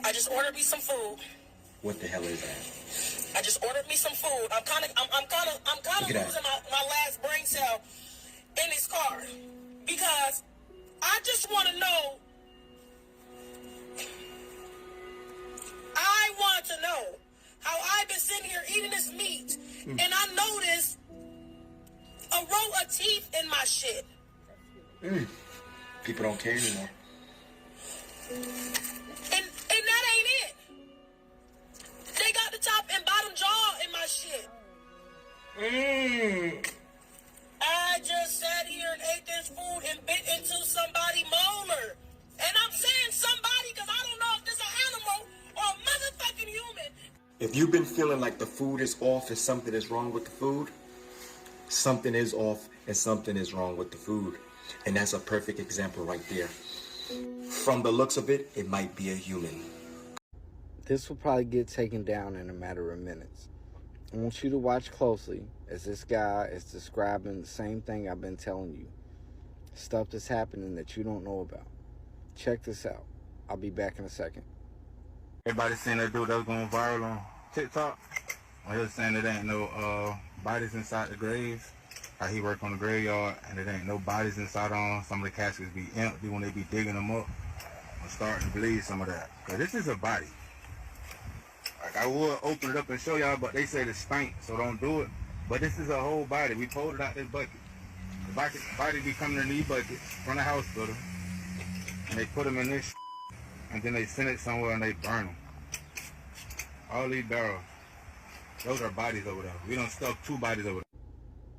I just ordered me some food. What the hell is that? I just ordered me some food. I'm kind of losing my last brain cell in this car because I just want to know. I want to know how I've been sitting here eating this meat and I noticed a row of teeth in my shit. People don't care anymore. And that ain't it. They got the top and bottom jaw in my shit. I just sat here and ate this food and bit into somebody's molar. And I'm saying somebody because I don't know if this is an animal or a motherfucking human. If you've been feeling like the food is off and something is wrong with the food, something is off and something is wrong with the food. And that's a perfect example right there. From the looks of it, it might be a human. This will probably get taken down in a matter of minutes. I want you to watch closely as this guy is describing the same thing I've been telling you. Stuff that's happening that you don't know about. Check this out. I'll be back in a second. Everybody seen that dude that was going viral on TikTok? Well, he was saying it ain't no bodies inside the graves. How he work on the graveyard and it ain't no bodies inside on. Some of the caskets be empty when they be digging them up. I'm starting to believe some of that. Cause this is a body. Like I would open it up and show y'all, but they say it stink, so don't do it. But this is a whole body. We pulled it out this bucket. The body be coming in these buckets from the hospital, and they put them in this, and then they send it somewhere and they burn them. All these barrels, those are bodies over there. We done stuck 2 bodies over there.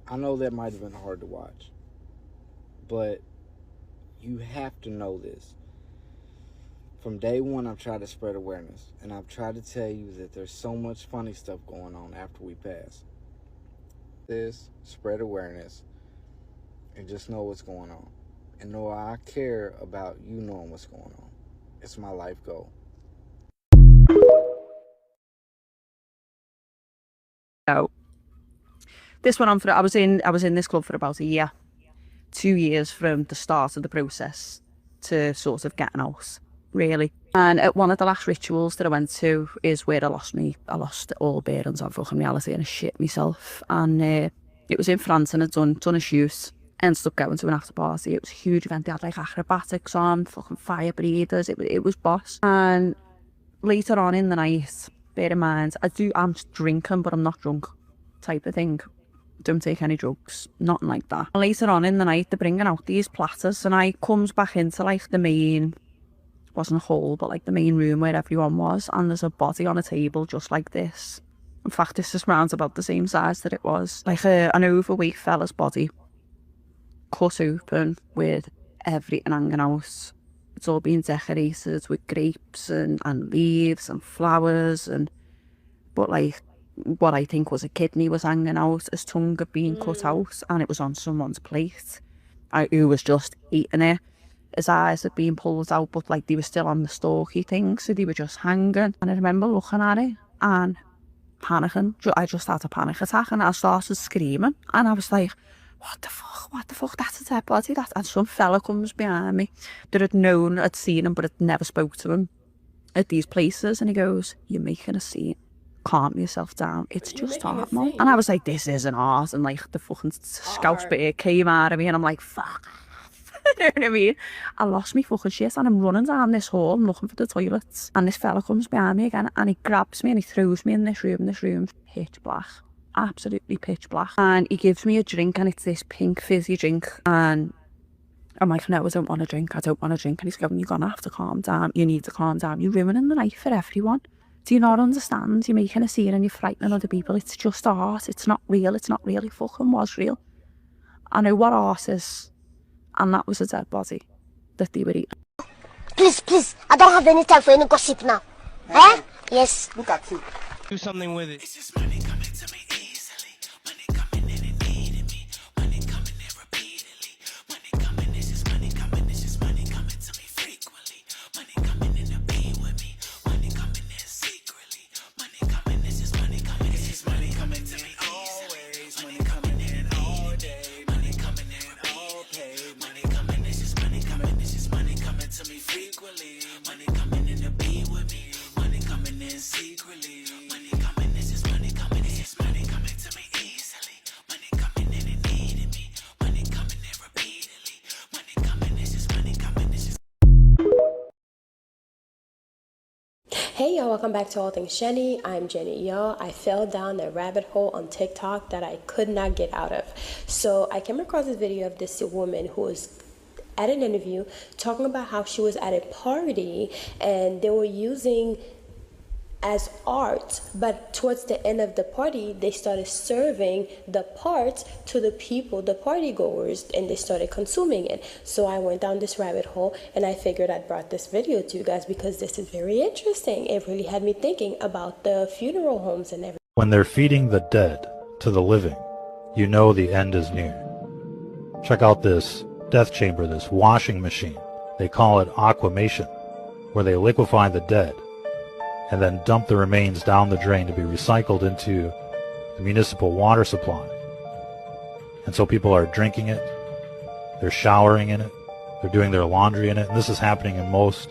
I know that might have been hard to watch, but you have to know this. From day one, I've tried to spread awareness, and I've tried to tell you that there's so much funny stuff going on after we pass. This, spread awareness, and just know what's going on. And know I care about you knowing what's going on. It's my life goal. So, this went on for, I was in this club for about a year. 2 years from the start of the process to sort of getting out, really. And at one of the last rituals that I went to is where I lost all bearings on fucking reality and I shit myself. And it was in France and I'd done a shoot. Ended up going to an after party. It was a huge event. They had like acrobatics on, fucking fire breathers. It was boss. And later on in the night, bear in mind, I'm drinking, but I'm not drunk type of thing. Don't take any drugs, nothing like that. Later on in the night, they're bringing out these platters and I comes back into like the main, wasn't a hall, but like the main room where everyone was, and there's a body on a table just like this. In fact, this is round about the same size that it was. Like an overweight fella's body, cut open with everything hanging out. It's all been decorated with grapes and leaves and flowers, but like what I think was a kidney was hanging out, his tongue had been cut out, and it was on someone's plate. Who was just eating it. His eyes had been pulled out, but like they were still on the stalky thing, so they were just hanging. And I remember looking at it and panicking. I just had a panic attack and I started screaming. And I was like, what the fuck, that's a dead body. And some fella comes behind me that had seen him, but had never spoke to him at these places. And he goes, you're making a scene. Calm yourself down. It's just art, man. And I was like, this isn't art. And like the fucking scout bit came out of me and I'm like, fuck. You know what I mean? I lost me fucking shit and I'm running down this hall and looking for the toilets. And this fella comes behind me again and he grabs me and he throws me in this room. This room's pitch black. Absolutely pitch black. And he gives me a drink and it's this pink fizzy drink. And I'm like, no, I don't want to drink. And he's going, you're going to have to calm down. You need to calm down. You're ruining the night for everyone. Do you not understand? You're making a scene and you're frightening other people. It's just art. It's not real. It's not really fucking was real. I know what art is. And that was a dead body that they were eating. Please, I don't have any time for any gossip now. Eh? Yes. Look at you. Do something with it. It's just money coming to me easily. Money coming in and needing me. Money coming in repeatedly. Money coming, it's just money coming. It's just money coming to me frequently. Money coming in to be with me. Money coming in secretly. Money coming, it's just money coming. It's just money coming to me always. Money coming in all day. Money coming in all pay. Money coming, it's just money coming. It's just money coming to me frequently. Money coming in to be with me. Hey y'all, welcome back to All Things Jenny. I'm Jenny. Y'all, I fell down a rabbit hole on TikTok that I could not get out of. So I came across this video of this woman who was at an interview talking about how she was at a party and they were using as art, but towards the end of the party they started serving the parts to the people, the party goers, and they started consuming it. So I went down this rabbit hole and I figured I'd brought this video to you guys because this is very interesting. It really had me thinking about the funeral homes and everything. When they're feeding the dead to the living, you know the end is near. Check out this death chamber, this washing machine. They call it Aquamation, where they liquefy the dead and then dump the remains down the drain to be recycled into the municipal water supply. And so people are drinking it, they're showering in it, they're doing their laundry in it, and this is happening in most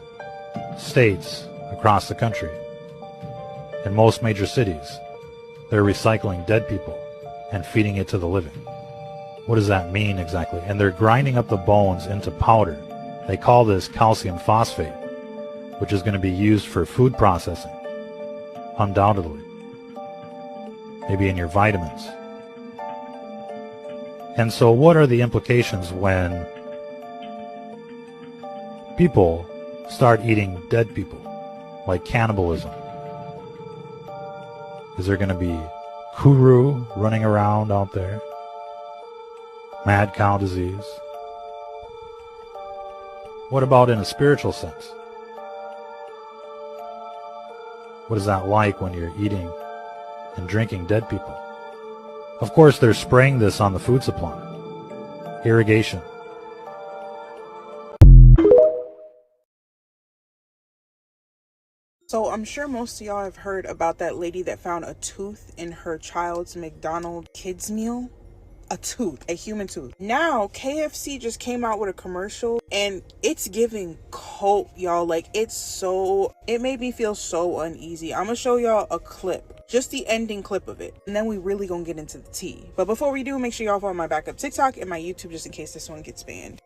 states across the country. In most major cities, they're recycling dead people and feeding it to the living. What does that mean exactly? And they're grinding up the bones into powder. They call this calcium phosphate, which is going to be used for food processing, undoubtedly. Maybe in your vitamins. And so what are the implications when people start eating dead people, like cannibalism? Is there going to be kuru running around out there? Mad cow disease? What about in a spiritual sense? What is that like when you're eating and drinking dead people? Of course, they're spraying this on the food supply. Irrigation. So I'm sure most of y'all have heard about that lady that found a tooth in her child's McDonald's kids meal. A tooth, a human tooth. Now KFC just came out with a commercial and it's giving cult, y'all. Like it made me feel so uneasy. I'm gonna show y'all a clip, just the ending clip of it, and then we really gonna get into the tea. But before we do, make sure y'all follow my backup TikTok and my YouTube just in case this one gets banned.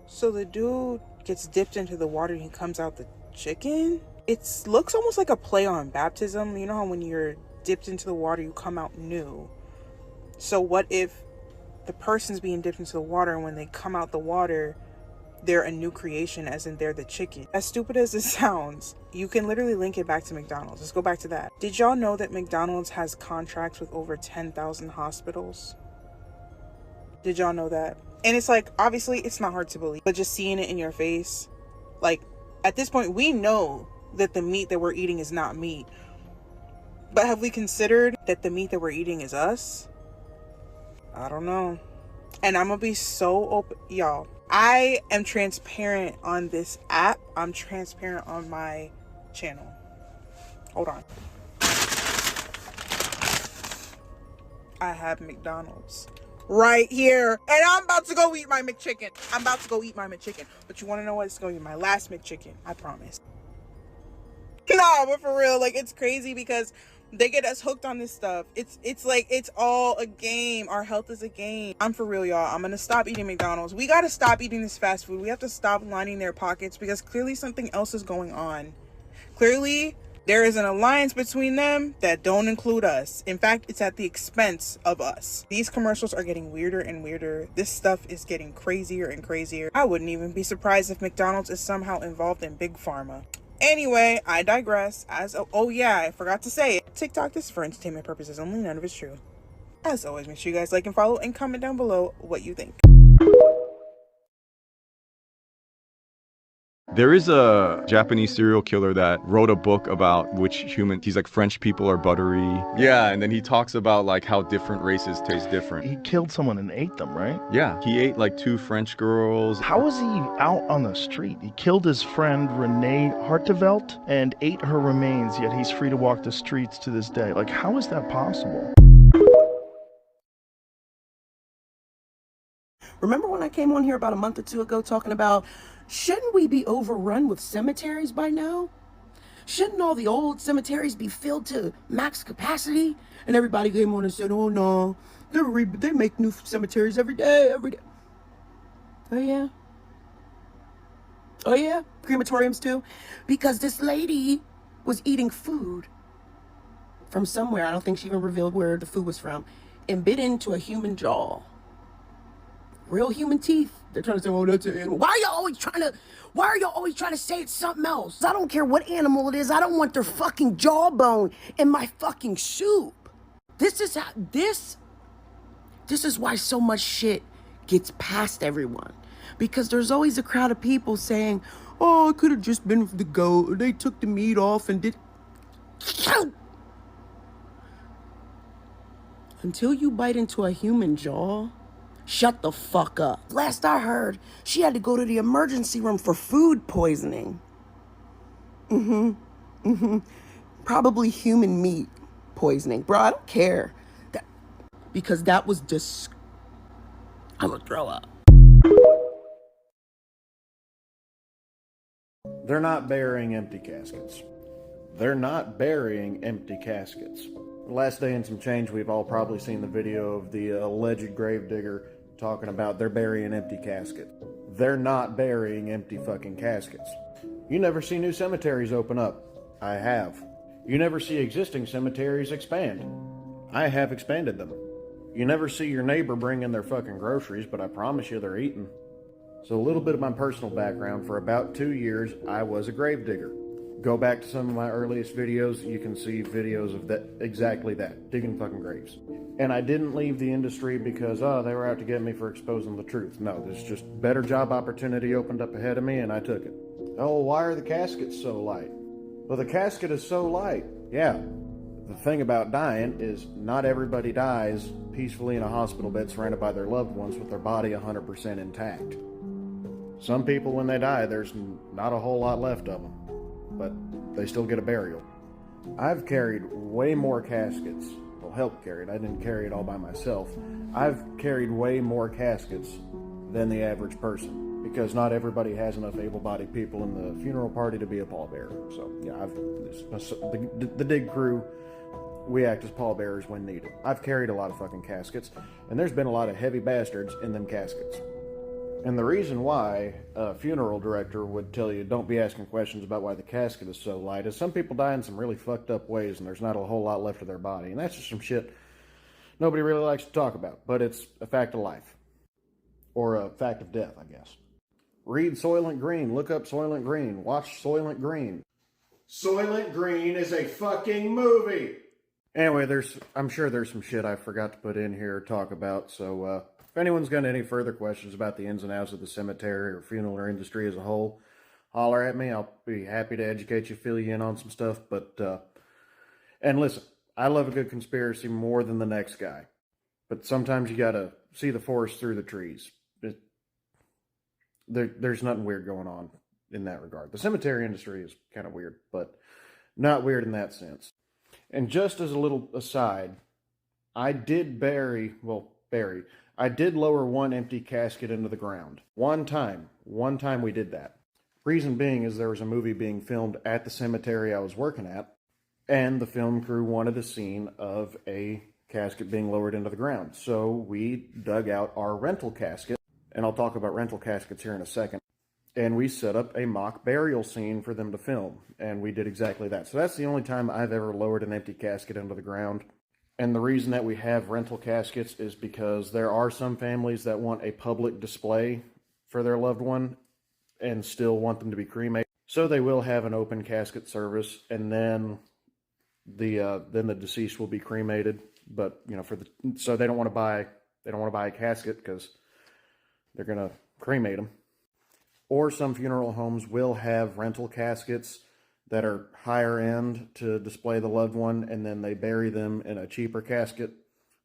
So the dude gets dipped into the water and he comes out the chicken. It looks almost like a play on baptism. You know how when you're dipped into the water, you come out new. So what if the person's being dipped into the water and when they come out the water, they're a new creation, as in they're the chicken? As stupid as it sounds, you can literally link it back to McDonald's. Let's go back to that. Did y'all know that McDonald's has contracts with over 10,000 hospitals? Did y'all know that? And it's like, obviously, it's not hard to believe, but just seeing it in your face, like, at this point, we know that the meat that we're eating is not meat. But have we considered that the meat that we're eating is us? I don't know. And I'm gonna be so open, y'all. I am transparent on this app. I'm transparent on my channel. Hold on. I have McDonald's right here, and I'm about to go eat my McChicken. But you want to know what? It's going to be my last McChicken, I promise. No, but for real, like, it's crazy because they get us hooked on this stuff. It's like, it's all a game. Our health is a game. I'm for real, y'all. I'm gonna stop eating McDonald's. We gotta stop eating this fast food. We have to stop lining their pockets because clearly something else is going on. Clearly there is an alliance between them that don't include us. In fact, it's at the expense of us. These commercials are getting weirder and weirder. This stuff is getting crazier and crazier. I wouldn't even be surprised if McDonald's is somehow involved in Big Pharma. Anyway, I digress. Oh yeah, I forgot to say it. TikTok is for entertainment purposes only. None of it's true. As always, make sure you guys like and follow and comment down below what you think. There is a Japanese serial killer that wrote a book about which he's like, French people are buttery. Yeah, and then he talks about like how different races taste different. He killed someone and ate them, right? Yeah, he ate like 2 French girls. How was he out on the street? He killed his friend Renee Hartevelt and ate her remains, yet he's free to walk the streets to this day. Like, how is that possible? Remember when I came on here about a month or two ago talking about, shouldn't we be overrun with cemeteries by now? Shouldn't all the old cemeteries be filled to max capacity? And everybody came on and said, oh no, they make new cemeteries every day. Oh yeah? Oh yeah? Crematoriums too? Because this lady was eating food from somewhere, I don't think she even revealed where the food was from, and bit into a human jaw. Real human teeth. They're trying to say, oh, that's an animal. Why are y'all always trying to say it's something else? I don't care what animal it is. I don't want their fucking jawbone in my fucking soup. This is why so much shit gets past everyone. Because there's always a crowd of people saying, oh, it could have just been the goat. They took the meat off and did... Until you bite into a human jaw, shut the fuck up. Last I heard, she had to go to the emergency room for food poisoning. Probably human meat poisoning. Bro, I don't care. Because that was I'm gonna throw up. They're not burying empty caskets. They're not burying empty caskets. Last day and some change, we've all probably seen the video of the alleged gravedigger talking about they're burying empty caskets. They're not burying empty fucking caskets. You never see new cemeteries open up. I have. You never see existing cemeteries expand. I have expanded them. You never see your neighbor bring in their fucking groceries, but I promise you they're eating. So a little bit of my personal background. For about 2 years, I was a gravedigger. Go back to some of my earliest videos, you can see videos of that, exactly that, digging fucking graves. And I didn't leave the industry because, they were out to get me for exposing the truth. No, there's just better job opportunity opened up ahead of me and I took it. Oh, why are the caskets so light? Well, the casket is so light. Yeah. The thing about dying is not everybody dies peacefully in a hospital bed surrounded by their loved ones with their body 100% intact. Some people, when they die, there's not a whole lot left of them, but they still get a burial. I've carried way more caskets. Well, helped carry it. I didn't carry it all by myself. I've carried way more caskets than the average person because not everybody has enough able-bodied people in the funeral party to be a pallbearer. So, yeah, the dig crew, we act as pallbearers when needed. I've carried a lot of fucking caskets, and there's been a lot of heavy bastards in them caskets. And the reason why a funeral director would tell you don't be asking questions about why the casket is so light is some people die in some really fucked up ways and there's not a whole lot left of their body. And that's just some shit nobody really likes to talk about, but it's a fact of life. Or a fact of death, I guess. Read Soylent Green. Look up Soylent Green. Watch Soylent Green. Soylent Green is a fucking movie! Anyway, I'm sure there's some shit I forgot to put in here or talk about, so if anyone's got any further questions about the ins and outs of the cemetery or funeral industry as a whole, holler at me. I'll be happy to educate you, fill you in on some stuff. And listen, I love a good conspiracy more than the next guy. But sometimes you gotta see the forest through the trees. There's nothing weird going on in that regard. The cemetery industry is kind of weird, but not weird in that sense. And just as a little aside, I did I did lower one empty casket into the ground. One time we did that. Reason being is there was a movie being filmed at the cemetery I was working at, and the film crew wanted a scene of a casket being lowered into the ground. So we dug out our rental casket, and I'll talk about rental caskets here in a second, and we set up a mock burial scene for them to film, and we did exactly that. So that's the only time I've ever lowered an empty casket into the ground. And the reason that we have rental caskets is because there are some families that want a public display for their loved one and still want them to be cremated. So they will have an open casket service, and then the deceased will be cremated. But so they don't want to buy a casket because they're gonna cremate them. Or some funeral homes will have rental caskets that are higher end to display the loved one, and then they bury them in a cheaper casket.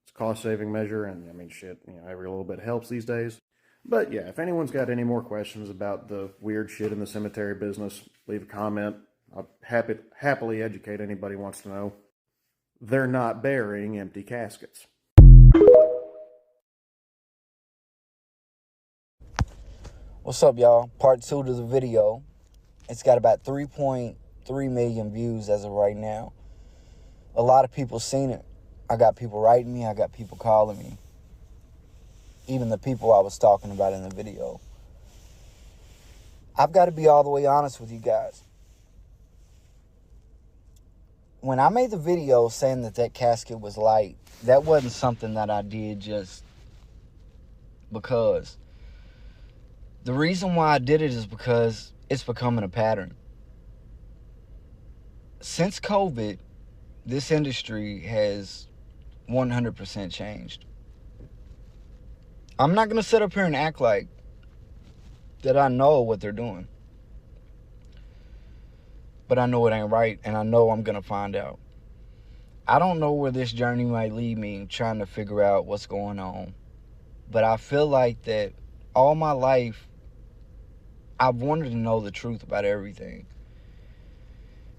It's a cost-saving measure, and I mean, shit, every little bit helps these days. But yeah, if anyone's got any more questions about the weird shit in the cemetery business, leave a comment. I'll happily educate anybody who wants to know. They're not burying empty caskets. What's up, y'all? Part 2 to the video. It's got about 3.3 million views as of right now. A lot of people seen it. I got people writing me. I got people calling me. Even the people I was talking about in the video. I've got to be all the way honest with you guys. When I made the video saying that casket was light, that wasn't something that I did just because. The reason why I did it is because it's becoming a pattern. Since COVID, this industry has 100% changed. I'm not going to sit up here and act like that I know what they're doing. But I know it ain't right, and I know I'm going to find out. I don't know where this journey might lead me, trying to figure out what's going on. But I feel like that all my life, I've wanted to know the truth about everything.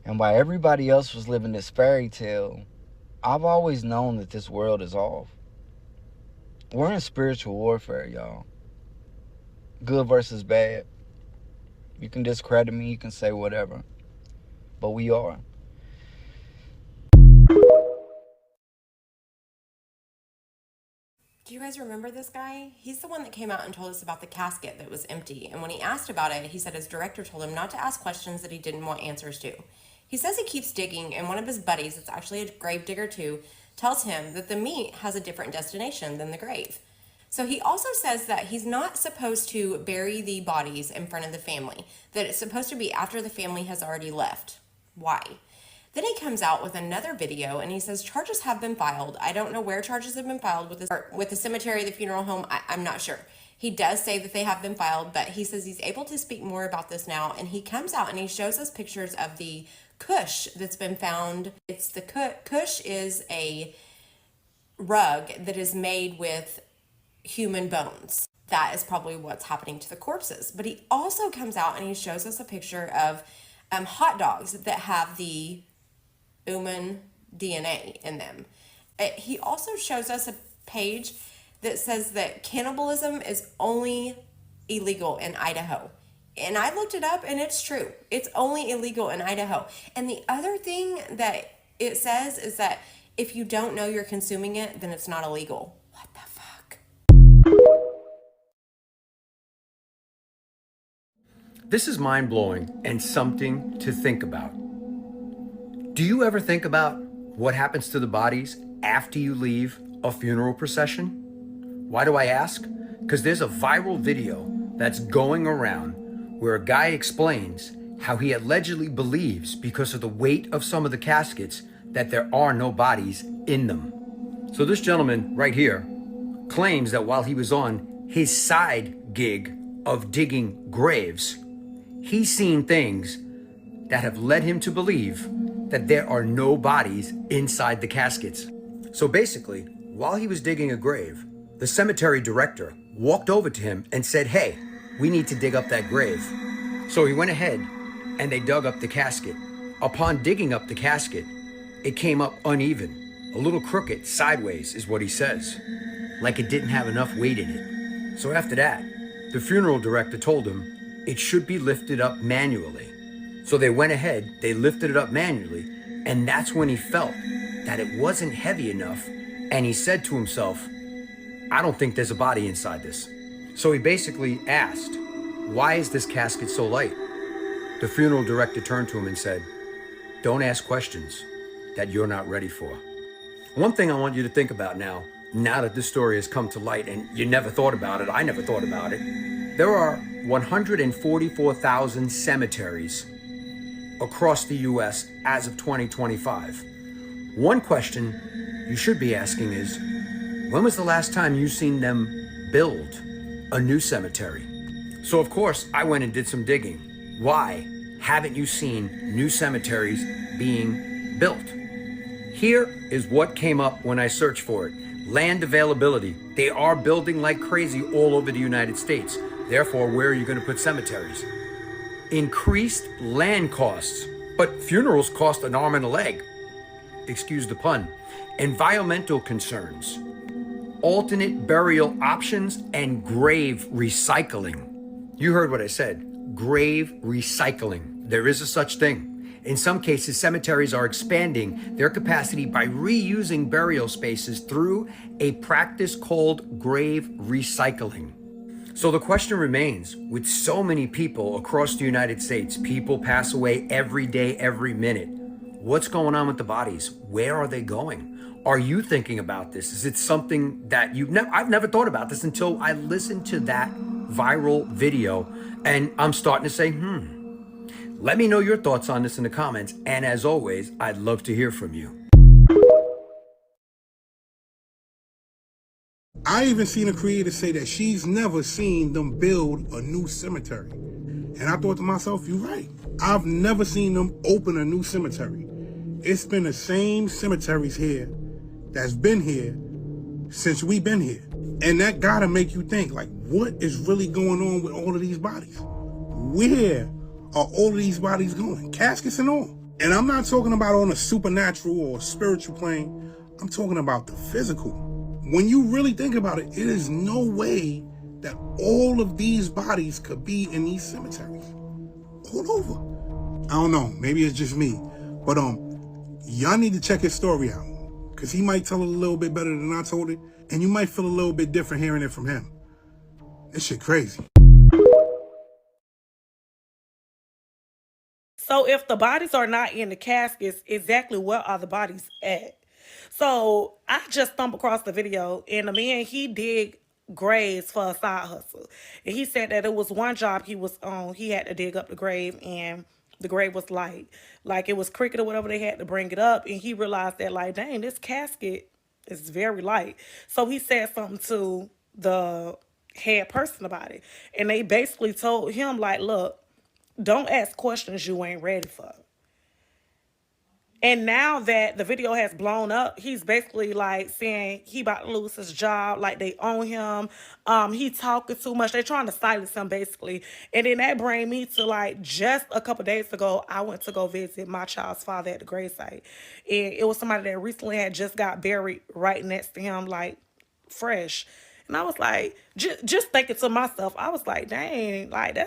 And while everybody else was living this fairy tale, I've always known that this world is off. We're in spiritual warfare, y'all. Good versus bad. You can discredit me, you can say whatever. But we are. Do you guys remember this guy? He's the one that came out and told us about the casket that was empty. And when he asked about it, he said his director told him not to ask questions that he didn't want answers to. He says he keeps digging, and one of his buddies, that's actually a gravedigger too, tells him that the meat has a different destination than the grave. So he also says that he's not supposed to bury the bodies in front of the family, that it's supposed to be after the family has already left. Why? Then he comes out with another video and he says charges have been filed. I don't know where charges have been filed with the cemetery, the funeral home. I'm not sure. He does say that they have been filed, but he says he's able to speak more about this now. And he comes out and he shows us pictures of the cush that's been found. It's the cush is a rug that is made with human bones. That is probably what's happening to the corpses. But he also comes out and he shows us a picture of hot dogs that have the human DNA in them. He also shows us a page that says that cannibalism is only illegal in Idaho. And I looked it up and it's true. It's only illegal in Idaho. And the other thing that it says is that if you don't know you're consuming it, then it's not illegal. What the fuck? This is mind-blowing and something to think about. Do you ever think about what happens to the bodies after you leave a funeral procession? Why do I ask? Because there's a viral video that's going around where a guy explains how he allegedly believes, because of the weight of some of the caskets, that there are no bodies in them. So this gentleman right here claims that while he was on his side gig of digging graves, he's seen things that have led him to believe that there are no bodies inside the caskets. So basically, while he was digging a grave, the cemetery director walked over to him and said, "Hey, we need to dig up that grave." So he went ahead and they dug up the casket. Upon digging up the casket, it came up uneven, a little crooked, sideways is what he says, like it didn't have enough weight in it. So after that, the funeral director told him it should be lifted up manually. So they went ahead, they lifted it up manually, and that's when he felt that it wasn't heavy enough, and he said to himself, "I don't think there's a body inside this." So he basically asked, "Why is this casket so light?" The funeral director turned to him and said, "Don't ask questions that you're not ready for." One thing I want you to think about now that this story has come to light, and you never thought about it, I never thought about it, there are 144,000 cemeteries across the US as of 2025. One question you should be asking is, when was the last time you seen them build a new cemetery? So of course, I went and did some digging. Why haven't you seen new cemeteries being built? Here is what came up when I searched for it. Land availability. They are building like crazy all over the United States. Therefore, where are you going to put cemeteries? Increased land costs, but funerals cost an arm and a leg. Excuse the pun. Environmental concerns, alternate burial options, and grave recycling. You heard what I said. Grave recycling. There is a such thing. In some cases, cemeteries are expanding their capacity by reusing burial spaces through a practice called grave recycling. So the question remains, with so many people across the United States, people pass away every day, every minute. What's going on with the bodies? Where are they going? Are you thinking about this? Is it something that I've never thought about this until I listened to that viral video, and I'm starting to say, Let me know your thoughts on this in the comments, and as always, I'd love to hear from you. I even seen a creator say that she's never seen them build a new cemetery. And I thought to myself, you're right. I've never seen them open a new cemetery. It's been the same cemeteries here that's been here since we've been here. And that gotta make you think, like, what is really going on with all of these bodies? Where are all of these bodies going? Caskets and all. And I'm not talking about on a supernatural or spiritual plane. I'm talking about the physical. When you really think about it, it is no way that all of these bodies could be in these cemeteries. All over. I don't know, maybe it's just me. But y'all need to check his story out. Because he might tell it a little bit better than I told it. And you might feel a little bit different hearing it from him. This shit crazy. So if the bodies are not in the caskets, exactly where are the bodies at? So I just stumbled across the video, and the man, he dig graves for a side hustle. And he said that it was one job he was on. He had to dig up the grave, and the grave was light. Like it was cricket or whatever, they had to bring it up. And he realized that, like, dang, this casket is very light. So he said something to the head person about it. And they basically told him, like, look, don't ask questions you ain't ready for. And now that the video has blown up, he's basically like saying he about to lose his job, like they own him. He talking too much. They're trying to silence him basically. And then that bring me to, like, just a couple days ago, I went to go visit my child's father at the gravesite. And it was somebody that recently had just got buried right next to him, like fresh. And I was like, just thinking to myself, I was like, dang, like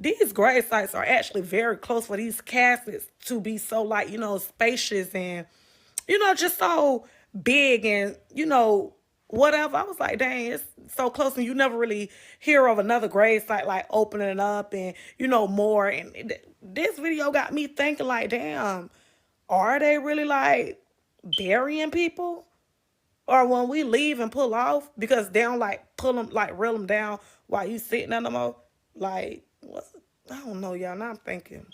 these grave sites are actually very close for these caskets to be so, like, you know, spacious and, you know, just so big and, you know, whatever. I was like, dang, it's so close, and you never really hear of another grave site like opening up and, you know, more. And this video got me thinking, like, damn, are they really like burying people? Or when we leave and pull off, because they don't like pull them, like reel them down while you sitting on them, like, I don't know, y'all. Now I'm thinking.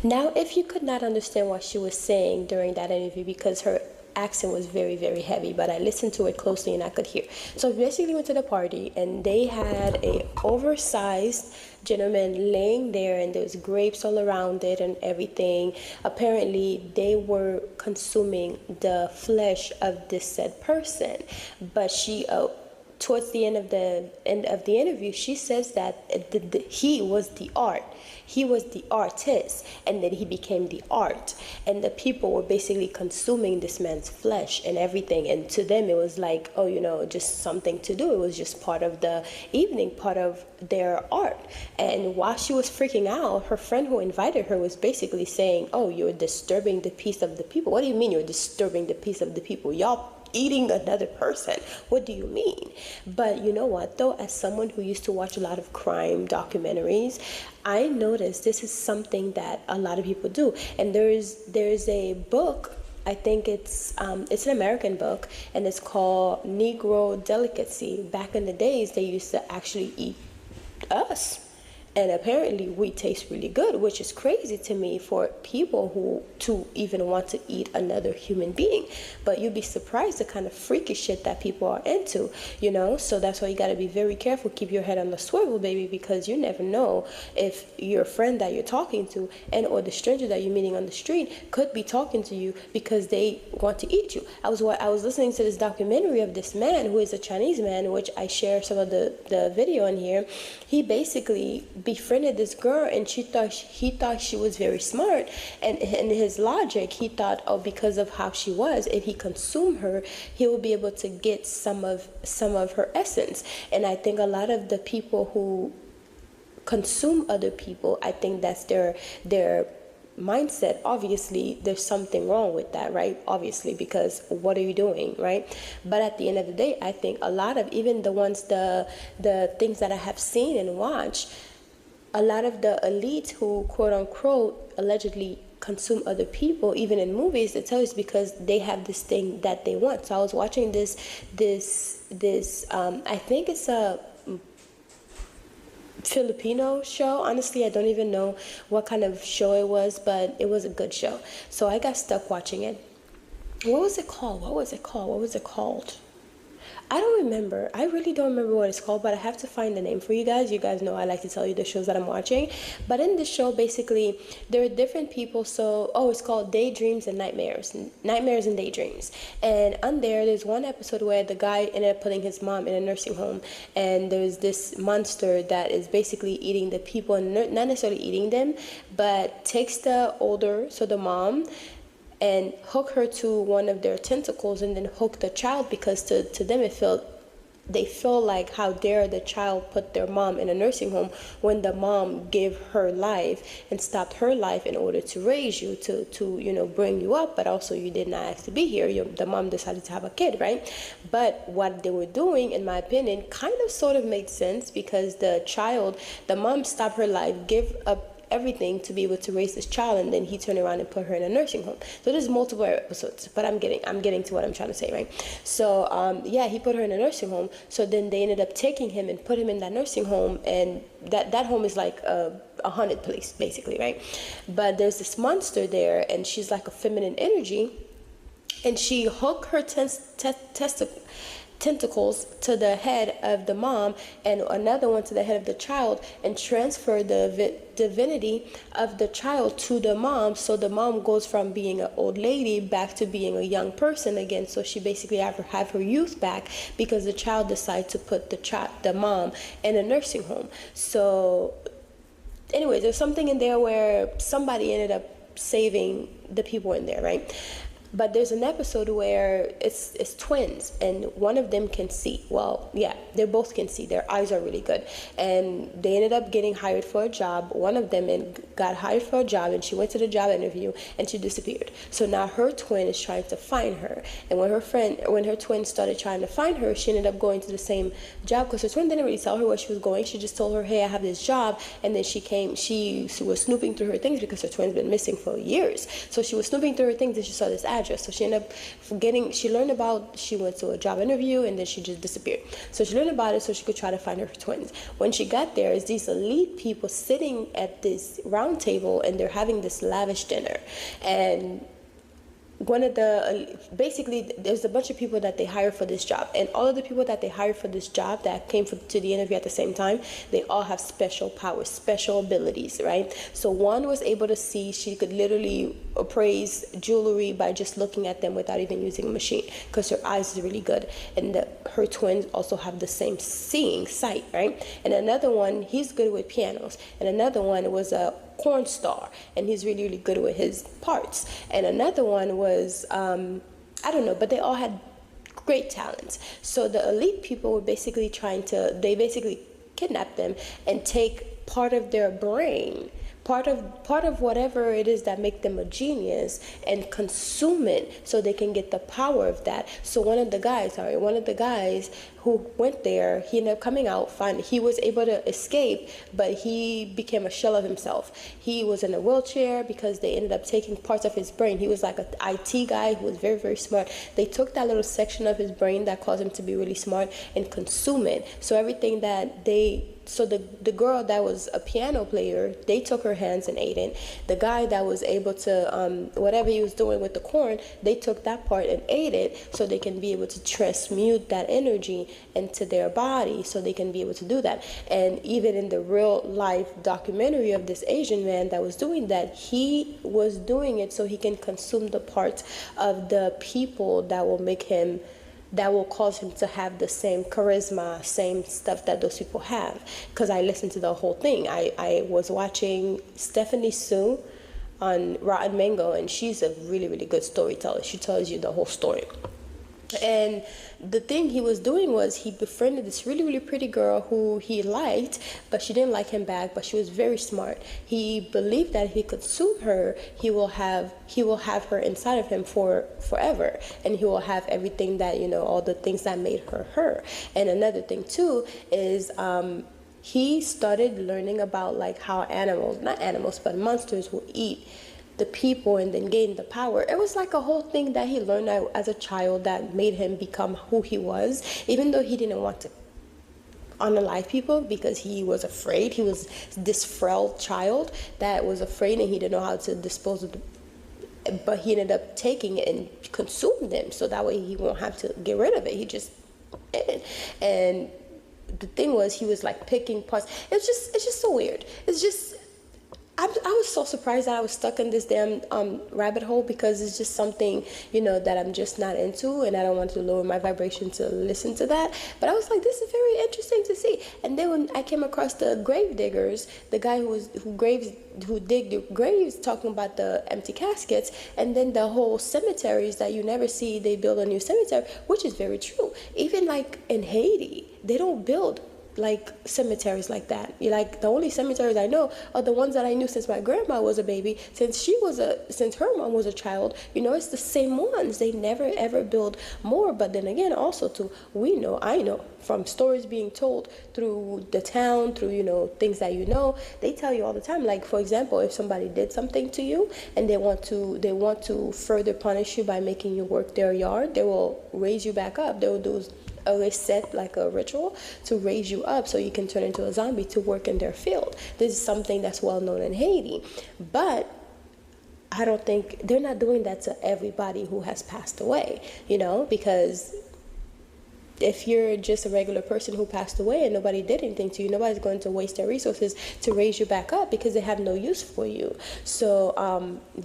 Now, if you could not understand what she was saying during that interview, because her accent was very, very heavy, but I listened to it closely and I could hear. So basically went to the party, and they had a oversized gentleman laying there, and there's grapes all around it and everything. Apparently they were consuming the flesh of this said person, but she towards the end of the interview, she says that he was the art. He was the artist, and then he became the art. And the people were basically consuming this man's flesh and everything. And to them, it was like, oh, you know, just something to do. It was just part of the evening, part of their art. And while she was freaking out, her friend who invited her was basically saying, oh, you're disturbing the peace of the people. What do you mean you're disturbing the peace of the people? Y'all eating another person. What do you mean? But you know what, though, as someone who used to watch a lot of crime documentaries, I noticed this is something that a lot of people do. And there's a book, I think it's an American book, and it's called Negro Delicacy. Back in the days, they used to actually eat us. And apparently we taste really good, which is crazy to me for people who to even want to eat another human being. But you'd be surprised the kind of freaky shit that people are into, you know? So that's why you got to be very careful. Keep your head on the swivel, baby, because you never know if your friend that you're talking to and or the stranger that you're meeting on the street could be talking to you because they want to eat you. I was listening to this documentary of this man who is a Chinese man, which I share some of the video in here. He basically befriended this girl, and he thought she was very smart, and in his logic he thought, oh, because of how she was, if he consumed her, he would be able to get some of her essence. And I think a lot of the people who consume other people, I think that's their mindset. Obviously there's something wrong with that, right? Obviously, because what are you doing, right? But at the end of the day, I think a lot of, even the things that I have seen and watched, a lot of the elites who quote unquote allegedly consume other people, even in movies, it tells because they have this thing that they want. So I was watching this I think it's a Filipino show. Honestly, I don't even know what kind of show it was, but it was a good show. So I got stuck watching it. What was it called? I don't remember. I really don't remember what it's called, but I have to find the name for you guys. You guys know I like to tell you the shows that I'm watching. But in this show, basically, there are different people. So, it's called Daydreams and Nightmares. Nightmares and Daydreams. And on there's one episode where the guy ended up putting his mom in a nursing home. And there's this monster that is basically eating the people, and not necessarily eating them, but takes the mom, and hook her to one of their tentacles, and then hook the child, because to them they feel like, how dare the child put their mom in a nursing home when the mom gave her life and stopped her life in order to raise you, to bring you up, but also you did not ask to be here. The mom decided to have a kid, right? But what they were doing, in my opinion, kind of sort of made sense, because the mom stopped her life, give up everything to be able to raise this child, and then he turned around and put her in a nursing home. So there's multiple episodes, but I'm getting to what I'm trying to say, right? So he put her in a nursing home. So then they ended up taking him and put him in that nursing home, and that home is like a haunted place, basically, right? But there's this monster there, and she's like a feminine energy, and she hooked her tentacles to the head of the mom, and another one to the head of the child, and transfer the divinity of the child to the mom. So the mom goes from being an old lady back to being a young person again. So she basically have her youth back, because the child decided to put the mom in a nursing home. So anyway, there's something in there where somebody ended up saving the people in there, right? But there's an episode where it's twins, and one of them can see. Well, yeah, they both can see. Their eyes are really good. And they ended up getting hired for a job. One of them got hired for a job, and she went to the job interview, and she disappeared. So now her twin is trying to find her. And when her twin started trying to find her, she ended up going to the same job, because her twin didn't really tell her where she was going. She just told her, hey, I have this job. And then she was snooping through her things, because her twin's been missing for years. So she was snooping through her things, and she saw this address. So she ended up she went to a job interview, and then she just disappeared. So she learned about it so she could try to find her twins. When she got there, is these elite people sitting at this round table, and they're having this lavish dinner. And basically there's a bunch of people that they hire for this job, and all of the people that they hire for this job that came to the interview at the same time, they all have special powers, special abilities, right? So one was able to see. She could literally appraise jewelry by just looking at them without even using a machine, because her eyes is really good. And her twins also have the same sight, right? And another one, he's good with pianos. And another one was a porn star, and he's really, really good with his parts. And another one was I don't know, but they all had great talents. So the elite people were basically they basically kidnap them and take part of their brain, part of whatever it is that make them a genius, and consume it so they can get the power of that. So one of the guys who went there, he ended up coming out fine. He was able to escape, but he became a shell of himself. He was in a wheelchair because they ended up taking parts of his brain. He was like an IT guy who was very, very smart. They took that little section of his brain that caused him to be really smart and consume it. So everything that the girl that was a piano player, they took her hands and ate it. The guy that was able to, whatever he was doing with the corn, they took that part and ate it, so they can be able to transmute that energy into their body, so they can be able to do that. And even in the real life documentary of this Asian man that was doing that, he was doing it so he can consume the parts of the people that will make him that will cause him to have the same charisma, same stuff that those people have. Because I listened to the whole thing. I was watching Stephanie Sue on Rotten Mango, and she's a really, really good storyteller. She tells you the whole story. And the thing he was doing was he befriended this really, really pretty girl who he liked, but she didn't like him back, but she was very smart. He believed that if he could sue her, he will have her inside of him for forever, and he will have everything that, you know, all the things that made her her. And another thing too is he started learning about like how not animals, but monsters will eat the people and then gain the power. It was like a whole thing that he learned as a child that made him become who he was, even though he didn't want to unalive people because he was afraid. He was this frail child that was afraid, and he didn't know how to dispose of but he ended up taking it and consumed them, so that way he won't have to get rid of it. He just did. And the thing was, he was like picking parts. It's just so weird. It's just, I was so surprised that I was stuck in this damn rabbit hole, because it's just something, you know, that I'm just not into, and I don't want to lower my vibration to listen to that. But I was like, this is very interesting to see. And then when I came across the Gravediggers, the guy who dig the graves, talking about the empty caskets, and then the whole cemeteries that you never see, they build a new cemetery, which is very true. Even like in Haiti, they don't build like cemeteries like that. Like the only cemeteries I know are the ones that I knew since my grandma was a baby, since her mom was a child. You know, it's the same ones. They never ever build more. But then again, also too, I know from stories being told through the town, through, you know, things that, you know, they tell you all the time. Like, for example, if somebody did something to you and they want to further punish you by making you work their yard, they will raise you back up. They will do a set, like a ritual, to raise you up so you can turn into a zombie to work in their field. This is something that's well known in Haiti, but I don't think they're not doing that to everybody who has passed away, you know, because if you're just a regular person who passed away and nobody did anything to you, nobody's going to waste their resources to raise you back up because they have no use for you. So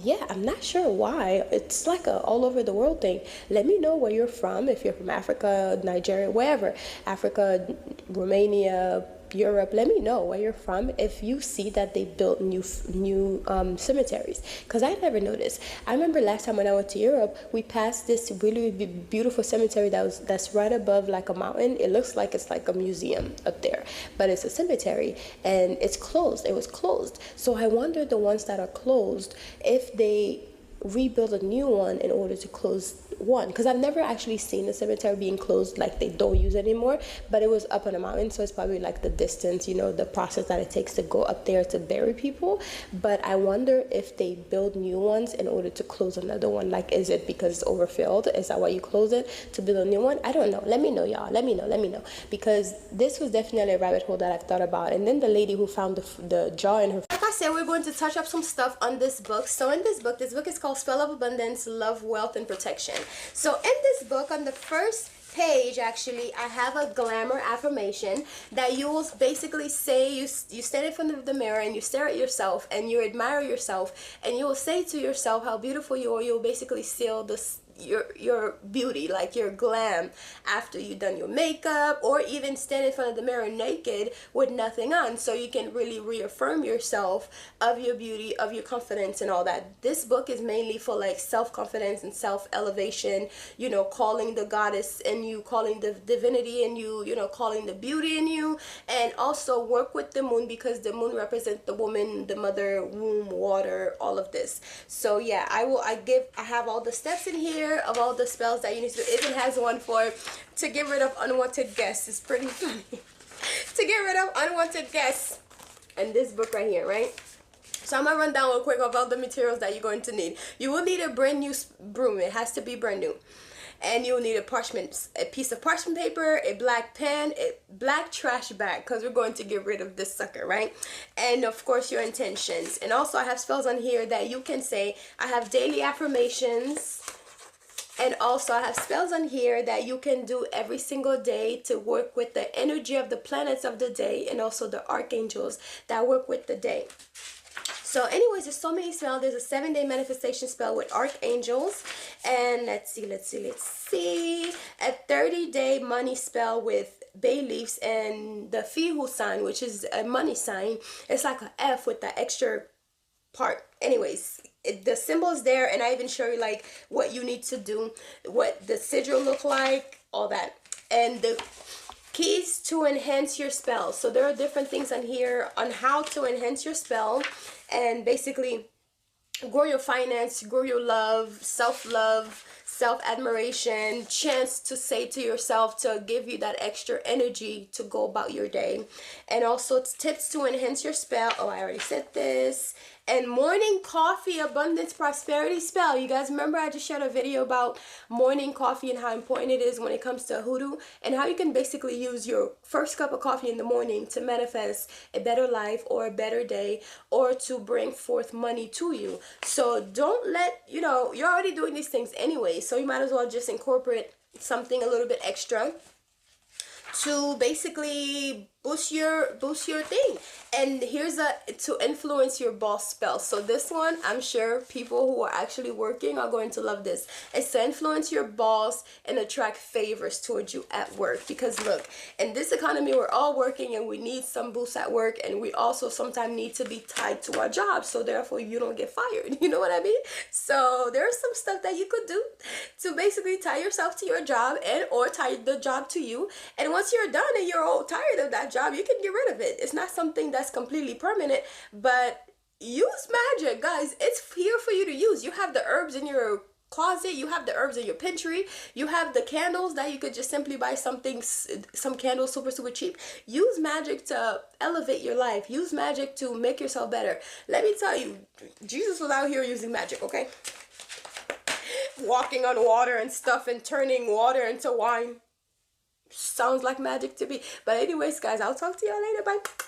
yeah, I'm not sure why. It's like a all over the world thing. Let me know where you're from. If you're from Africa, Nigeria, wherever, Africa, Romania, Europe, let me know where you're from if you see that they built new cemeteries, because I never noticed. I remember last time when I went to Europe, we passed this really beautiful cemetery that's right above like a mountain. It looks like it's like a museum up there, but it's a cemetery and it's closed. It was closed. So I wonder, the ones that are closed, if they rebuild a new one in order to close one, because I've never actually seen a cemetery being closed, like they don't use it anymore, but it was up on a mountain, so it's probably like the distance, you know, the process that it takes to go up there to bury people. But I wonder if they build new ones in order to close another one. Like, is it because it's overfilled? Is that why you close it, to build a new one? I don't know. Let me know, y'all. Let me know, because this was definitely a rabbit hole that I've thought about. And then the lady who found the jar in her, like I said, we're going to touch up some stuff on this book. So in this book is called Spell of Abundance, Love, Wealth, and Protection. So in this book, on the first page, actually, I have a glamour affirmation that you will basically say, you stand in front of the mirror and you stare at yourself and you admire yourself, and you will say to yourself how beautiful you are. You'll basically seal this your beauty, like your glam, after you've done your makeup, or even stand in front of the mirror naked with nothing on, so you can really reaffirm yourself of your beauty, of your confidence and all that. This book is mainly for like self-confidence and self-elevation, you know, calling the goddess in you, calling the divinity in you, you know, calling the beauty in you. And also work with the moon, because the moon represents the woman, the mother, womb, water, all of this. So yeah, I have all the steps in here of all the spells that you need to do. It even has one to get rid of unwanted guests. It's pretty funny. To get rid of unwanted guests. And this book right here, right? So I'm gonna run down real quick of all the materials that you're going to need. You will need a brand new broom. It has to be brand new. And you'll need a piece of parchment paper, a black pen, a black trash bag, because we're going to get rid of this sucker, right? And of course your intentions. And also I have spells on here that you can say. I have daily affirmations. And also I have spells on here that you can do every single day to work with the energy of the planets of the day, and also the archangels that work with the day. So anyways, there's so many spells. There's a 7-day manifestation spell with archangels, and let's see, a 30-day money spell with bay leaves and the Fihu sign, which is a money sign. It's like an F with the extra part. Anyways, the symbol is there, and I even show you like what you need to do, what the sigil look like, all that, and the keys to enhance your spell. So there are different things on here on how to enhance your spell and basically grow your finance, grow your love, self-love, self-admiration, chance to say to yourself to give you that extra energy to go about your day. And also tips to enhance your spell. Oh, I already said this. And morning coffee abundance prosperity spell. You guys remember I just shared a video about morning coffee and how important it is when it comes to hoodoo, and how you can basically use your first cup of coffee in the morning to manifest a better life or a better day, or to bring forth money to you. So don't let, you know, you're already doing these things anyway, so you might as well just incorporate something a little bit extra to basically boost your thing. And here's a to influence your boss spell. So this one, I'm sure people who are actually working are going to love this. It's to influence your boss and attract favors towards you at work. Because look, in this economy, we're all working and we need some boost at work, and we also sometimes need to be tied to our job, so therefore you don't get fired. You know what I mean? So there's some stuff that you could do to basically tie yourself to your job, and or tie the job to you. And once you're done and you're all tired of that job, you can get rid of it. It's not something that's completely permanent, but use magic, guys. It's here for you to use. You have the herbs in your closet, you have the herbs in your pantry, you have the candles that you could just simply buy some candles super cheap. Use magic to elevate your life. Use magic to make yourself better. Let me tell you, Jesus was out here using magic, okay? Walking on water and stuff and turning water into wine. Sounds like magic to me. But anyways, guys, I'll talk to y'all later. Bye.